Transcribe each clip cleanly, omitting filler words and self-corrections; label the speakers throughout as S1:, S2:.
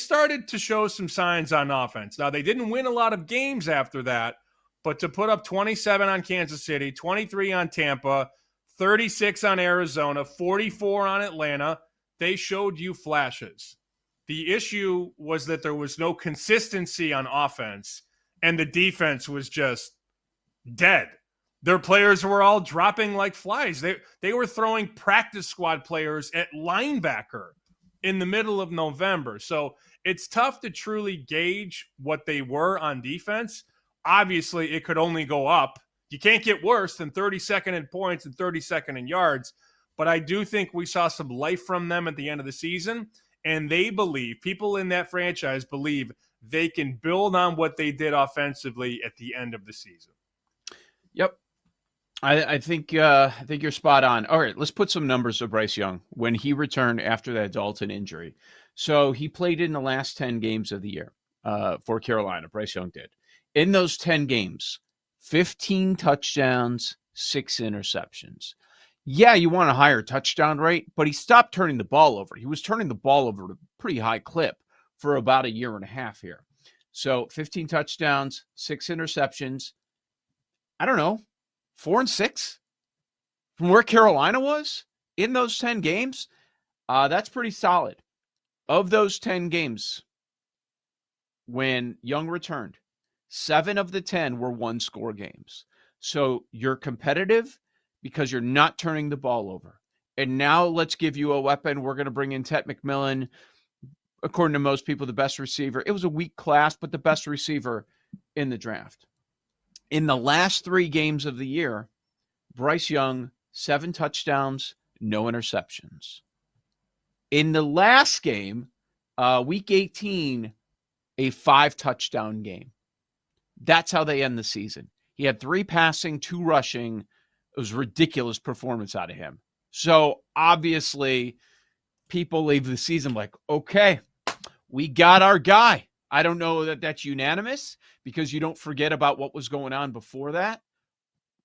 S1: started to show some signs on offense. Now, they didn't win a lot of games after that, but to put up 27 on Kansas City, 23 on Tampa, 36 on Arizona, 44 on Atlanta, they showed you flashes. The issue was that there was no consistency on offense, and the defense was just dead. Their players were all dropping like flies. They were throwing practice squad players at linebacker in the middle of November. So it's tough to truly gauge what they were on defense. Obviously, it could only go up. You can't get worse than 32nd in points and 32nd in yards. But I do think we saw some life from them at the end of the season. And they believe, people in that franchise believe, they can build on what they did offensively at the end of the season.
S2: Yep. I think you're spot on. All right, let's put some numbers to Bryce Young when he returned after that Dalton injury. So he played in the last 10 games of the year for Carolina. Bryce Young did. In those 10 games, 15 touchdowns, 6 interceptions. Yeah, you want a higher touchdown rate, but he stopped turning the ball over. He was turning the ball over at a pretty high clip for about a year and a half here. So 15 touchdowns, 6 interceptions. I don't know, 4 and 6 from where Carolina was in those 10 games. That's pretty solid. Of those 10 games, when Young returned, 7 of the 10 were one-score games. So you're competitive because you're not turning the ball over. And now let's give you a weapon. We're going to bring in Ted McMillan, according to most people, the best receiver. It was a weak class, but the best receiver in the draft. In the last 3 games of the year, Bryce Young, 7 touchdowns, no interceptions. In the last game, week 18, a 5-touchdown game. That's how they end the season. He had 3 passing, 2 rushing. It was a ridiculous performance out of him. So obviously, people leave the season like, okay, we got our guy. I don't know that that's unanimous because you don't forget about what was going on before that.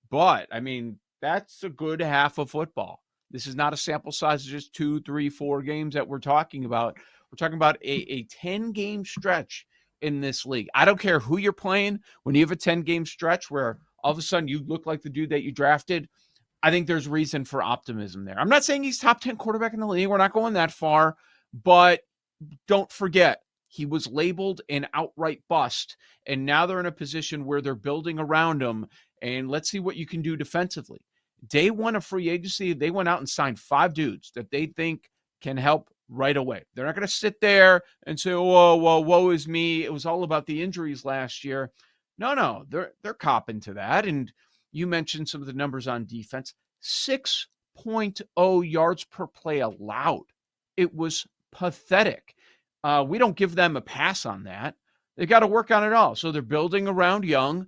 S2: But, I mean, that's a good half of football. This is not a sample size of just 2, 3, 4 games that we're talking about. We're talking about a 10-game stretch in this league. I don't care who you're playing. When you have a 10-game stretch where all of a sudden you look like the dude that you drafted, I think there's reason for optimism there. I'm not saying he's top 10 quarterback in the league. We're not going that far. But don't forget, he was labeled an outright bust, and now they're in a position where they're building around him, and let's see what you can do defensively. Day one of free agency, they went out and signed 5 dudes that they think can help right away. They're not going to sit there and say, "Whoa, woe is me. It was all about the injuries last year." No, they're copping to that. And you mentioned some of the numbers on defense. 6.0 yards per play allowed. It was pathetic. We don't give them a pass on that. They got to work on it all. So they're building around Young,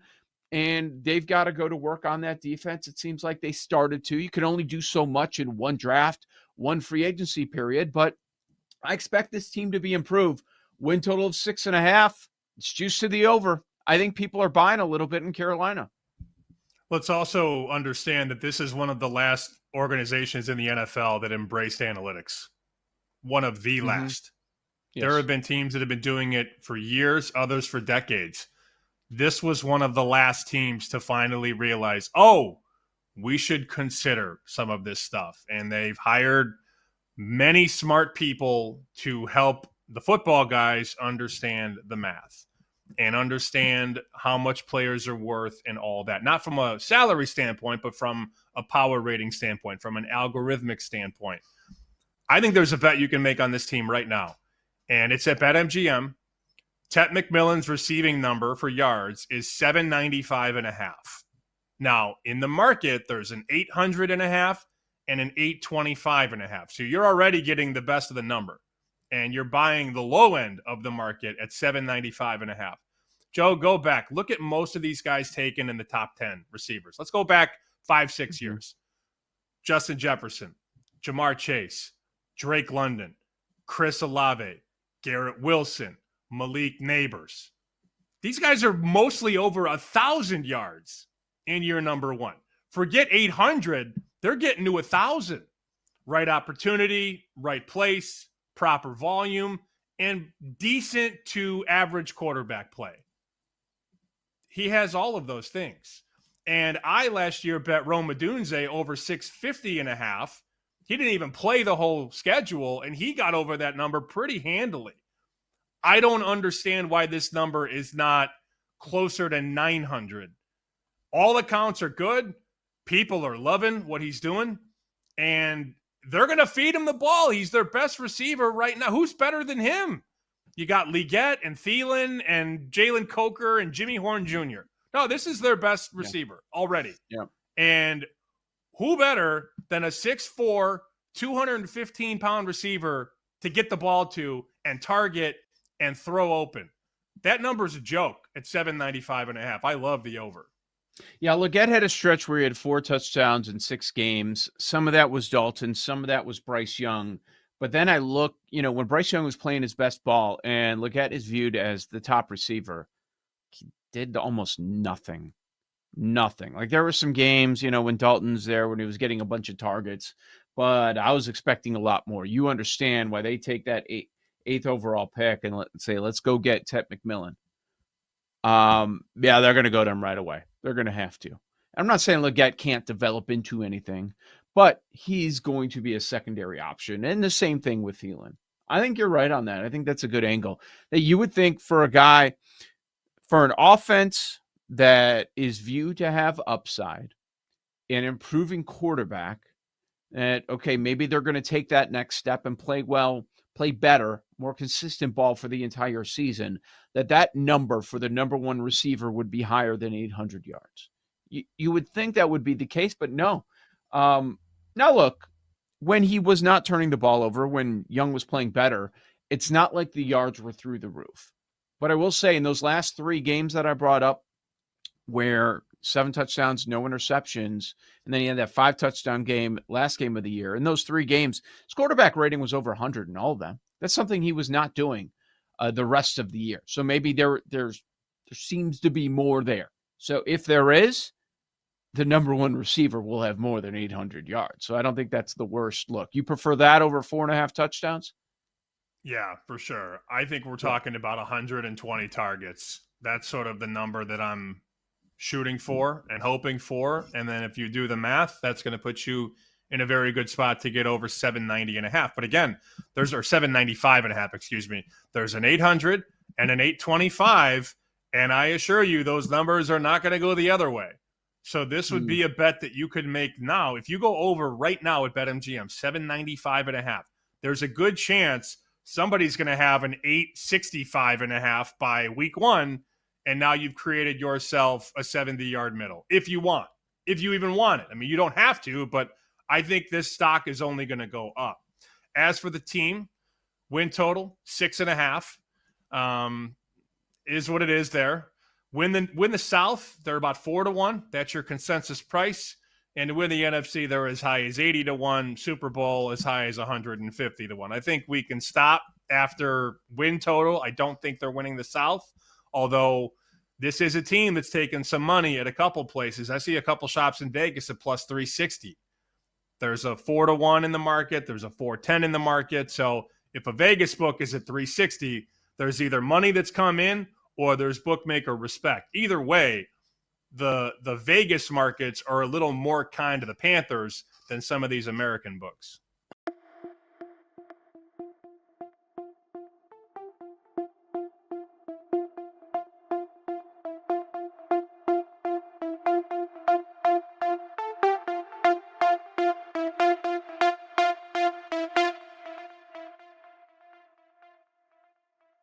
S2: and they've got to go to work on that defense. It seems like they started to. You can only do so much in one draft, one free agency period, but I expect this team to be improved. Win total of 6.5. It's juice to the over. I think people are buying a little bit in Carolina.
S1: Let's also understand that this is one of the last organizations in the NFL that embraced analytics. One of the last. Yes. There have been teams that have been doing it for years, others for decades. This was one of the last teams to finally realize, oh, we should consider some of this stuff. And they've hired many smart people to help the football guys understand the math and understand how much players are worth and all that. Not from a salary standpoint, but from a power rating standpoint, from an algorithmic standpoint. I think there's a bet you can make on this team right now, and it's at BetMGM. Ted McMillan's receiving number for yards is 795.5. Now, in the market, there's an 800.5 and an 825.5. So you're already getting the best of the number, and you're buying the low end of the market at 795.5. Joe, go back. Look at most of these guys taken in the top 10 receivers. Let's go back 5-6 years. Justin Jefferson, Jamar Chase, Drake London, Chris Olave, Garrett Wilson, Malik Neighbors. These guys are mostly over 1,000 yards in year number 1. Forget 800. They're getting to 1,000. Right opportunity, right place, proper volume, and decent to average quarterback play. He has all of those things. And I last year bet Rome Odunze over 650.5. He didn't even play the whole schedule, and he got over that number pretty handily. I don't understand why this number is not closer to 900. All accounts are good. People are loving what he's doing, and they're going to feed him the ball. He's their best receiver right now. Who's better than him? You got Leggett and Thielen and Jalen Coker and Jimmy Horn Jr. No, this is their best receiver already.
S2: Yeah.
S1: And who better than a 6'4", 215-pound receiver to get the ball to and target and throw open? That number's a joke at 795.5. I love the over.
S2: Yeah, Leggett had a stretch where he had 4 touchdowns in 6 games. Some of that was Dalton. Some of that was Bryce Young. But then I look, when Bryce Young was playing his best ball and Leggett is viewed as the top receiver, he did almost nothing. Nothing. Like there were some games, when Dalton's there, when he was getting a bunch of targets, but I was expecting a lot more. You understand why they take that eighth overall pick and let's go get Ted McMillan. Yeah, they're going to go to him right away. They're going to have to. I'm not saying Leggett can't develop into anything, but he's going to be a secondary option. And the same thing with Thielen. I think you're right on that. I think that's a good angle. That you would think for an offense that is viewed to have upside, an improving quarterback, that, okay, maybe they're going to take that next step and play better, more consistent ball for the entire season, that number for the number one receiver would be higher than 800 yards. You would think that would be the case, but no. Now look, when he was not turning the ball over, when Young was playing better, it's not like the yards were through the roof. But I will say in those last 3 games that I brought up, where 7 touchdowns, no interceptions, and then he had that 5 touchdown game, last game of the year. In those 3 games, his quarterback rating was over 100 in all of them. That's something he was not doing the rest of the year. So maybe there seems to be more there. So if there is, the number one receiver will have more than 800 yards. So I don't think that's the worst look. You prefer that over 4.5 touchdowns?
S1: Yeah, for sure. I think we're talking about 120 targets. That's sort of the number that I'm shooting for and hoping for. And then if you do the math, that's going to put you in a very good spot to get over 790.5. But again, or 795.5, excuse me. There's an 800 and an 825. And I assure you, those numbers are not going to go the other way. So this would be a bet that you could make now. If you go over right now at BetMGM, 795.5, there's a good chance somebody's going to have an 865.5 by week 1. And now you've created yourself a 70-yard middle if you even want it. I mean, you don't have to, but I think this stock is only going to go up. As for the team, win total 6.5 is what it is there. Win the South, they're about 4-1. That's your consensus price. And to win the NFC, they're as high as 80-1. Super Bowl as high as 150-1. I think we can stop after win total. I don't think they're winning the South, although this is a team that's taken some money at a couple places. I see a couple shops in Vegas at plus 360. There's a 4-1 in the market. There's a 410 in the market. So if a Vegas book is at 360, there's either money that's come in or there's bookmaker respect. Either way, the Vegas markets are a little more kind to the Panthers than some of these American books.